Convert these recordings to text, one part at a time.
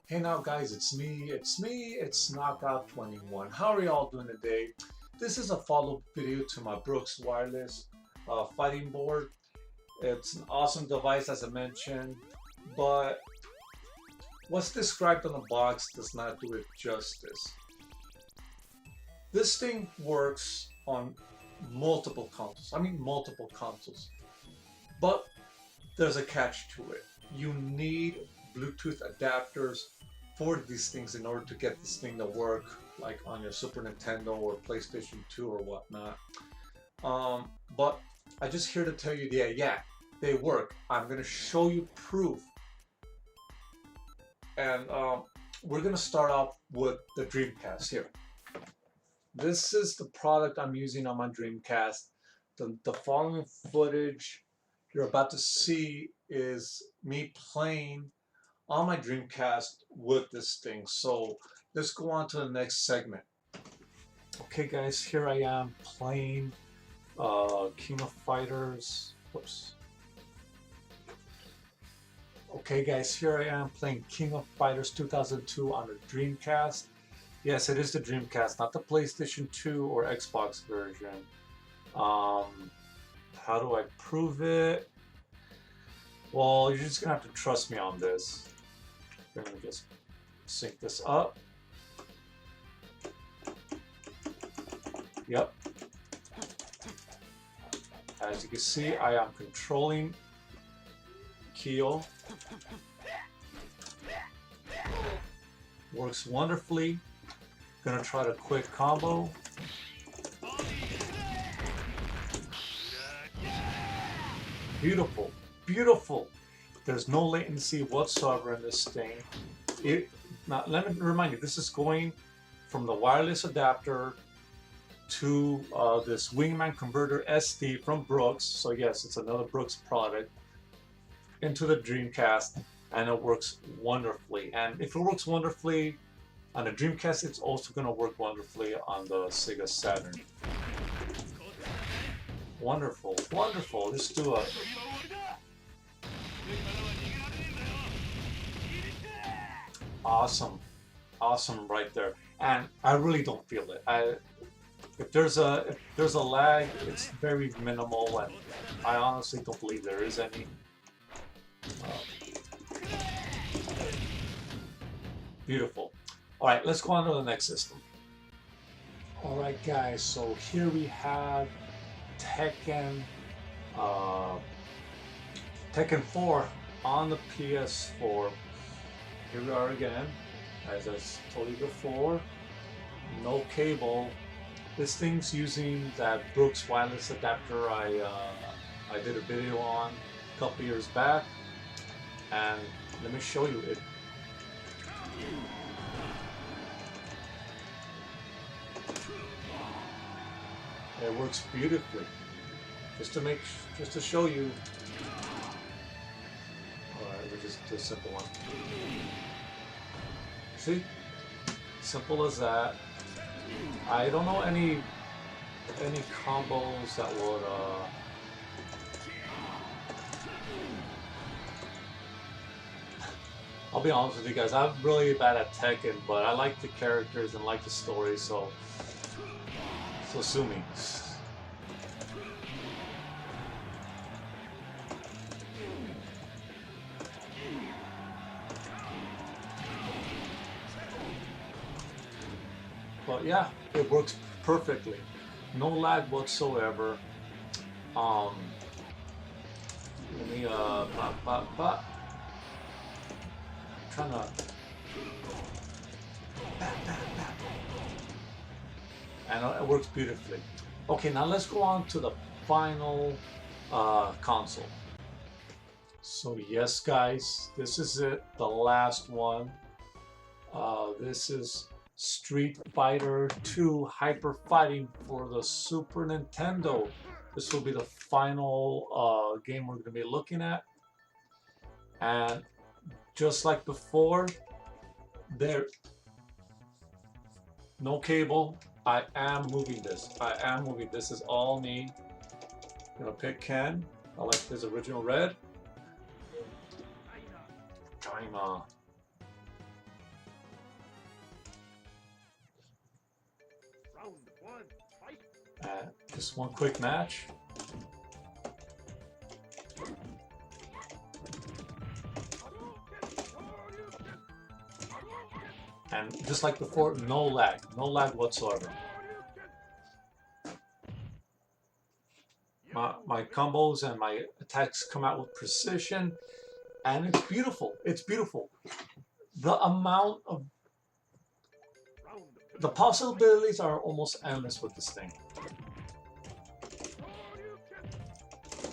Hey now guys, it's Knockout 21. How are y'all doing today? This is a follow-up video to my Brooks Wireless fighting board. It's an awesome device as I mentioned, but what's described on the box does not do it justice. This thing works on multiple consoles, multiple consoles, but there's a catch to it. You need Bluetooth adapters for these things in order to get this thing to work like on your Super Nintendo or PlayStation 2 or whatnot. But I'm just here to tell you, yeah, they work. I'm gonna show you proof. And we're gonna start off with the Dreamcast here. This is the product I'm using on my Dreamcast. The following footage you're about to see is me playing on my Dreamcast with this thing. So let's go on to the next segment. Okay guys, here I am playing King of Fighters. Whoops. Okay guys, here I am playing King of Fighters 2002 on the Dreamcast. Yes, it is the Dreamcast, not the PlayStation 2 or Xbox version. How do I prove it? Well, you're just gonna have to trust me on this. We're gonna just sync this up. Yep. As you can see, I am controlling Kyo. Works wonderfully. Gonna try the quick combo. Beautiful, beautiful. There's no latency whatsoever in this thing. Now, let me remind you, this is going from the wireless adapter to this Wingman Converter SD from Brooks. So yes, it's another Brooks product into the Dreamcast, and it works wonderfully. And if it works wonderfully on the Dreamcast, it's also going to work wonderfully on the Sega Saturn. Wonderful, wonderful. Let's do a awesome, awesome right there. And I really don't feel it. If there's a lag, it's very minimal, and I honestly don't believe there is any. Beautiful. All right, let's go on to the next system. All right, guys. So here we have Tekken, Tekken 4 on the PS4. Here we are again. As I told you before, no cable. This thing's using that Brooks wireless adapter I did a video on a couple years back, and let me show you it. It works beautifully. Just to show you. All right, we'll just do a simple one. See, simple as that. I don't know any combos that would I'll be honest with you guys, I'm really bad at Tekken, but I like the characters and like the story, so sue me. But yeah, it works perfectly. No lag whatsoever. Let me trying to and it works beautifully. Okay, now let's go on to the final console. So yes, guys, this is it, the last one. This is Street Fighter 2 Hyper Fighting for the Super Nintendo. This will be the final game we're going to be looking at. And just like before, there, no cable. I am moving this. This is all me. I'm gonna pick Ken. I like his original red. Trying Just one quick match. And just like before, no lag whatsoever. My combos and my attacks come out with precision, and it's beautiful. It's beautiful. The amount of the possibilities are almost endless with this thing.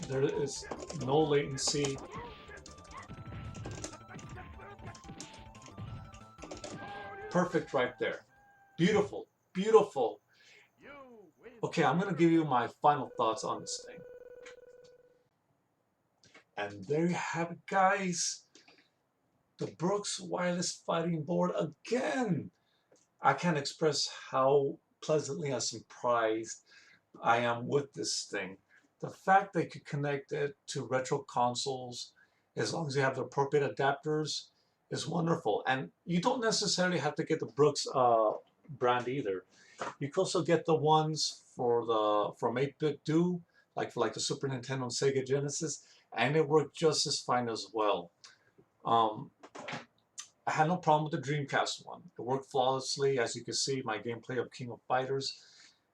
There is no latency. Perfect right there. Beautiful, beautiful. Okay, I'm going to give you my final thoughts on this thing. And there you have it, guys. The Brooks wireless fighting board again. I can't express how pleasantly I'm surprised I am with this thing. The fact that you can connect it to retro consoles as long as you have the appropriate adapters is wonderful. And you don't necessarily have to get the Brooks brand either. You can also get the ones for the from 8-bit Do, like for the Super Nintendo and Sega Genesis, and it worked just as fine as well. I had no problem with the Dreamcast one. It worked flawlessly, as you can see, my gameplay of King of Fighters.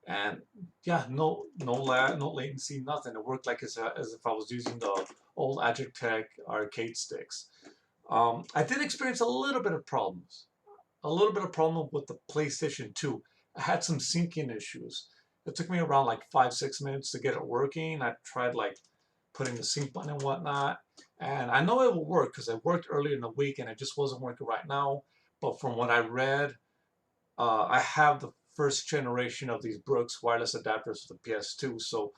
And yeah, no lag, no latency, nothing. It worked like as if I was using the old Agitech arcade sticks. I did experience a little bit of problems. A little bit of problem with the PlayStation 2. I had some syncing issues. It took me around like 5-6 minutes to get it working. I tried like putting the sync button and whatnot. And I know it will work because it worked earlier in the week and it just wasn't working right now. But from what I read, I have the first generation of these Brooks wireless adapters for the PS2. So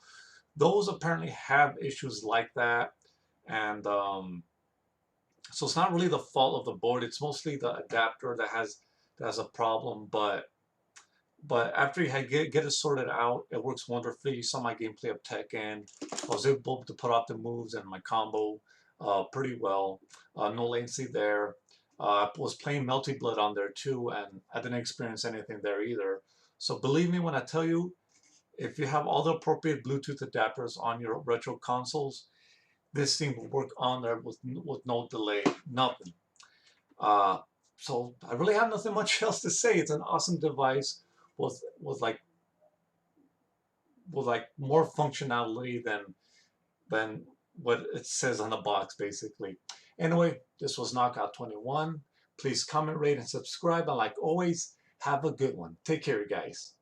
those apparently have issues like that. And so it's not really the fault of the board. It's mostly the adapter that has a problem. But after you get it sorted out, it works wonderfully. You saw my gameplay of Tekken. I was able to put out the moves and my combo pretty well. No latency there. I was playing Melty Blood on there too, and I didn't experience anything there either. So believe me when I tell you, if you have all the appropriate Bluetooth adapters on your retro consoles, this thing will work on there with no delay, nothing. So I really have nothing much else to say. It's an awesome device with more functionality than what it says on the box, basically. Anyway, this was Knockout 21. Please comment, rate, and subscribe. And like always, have a good one. Take care, you guys.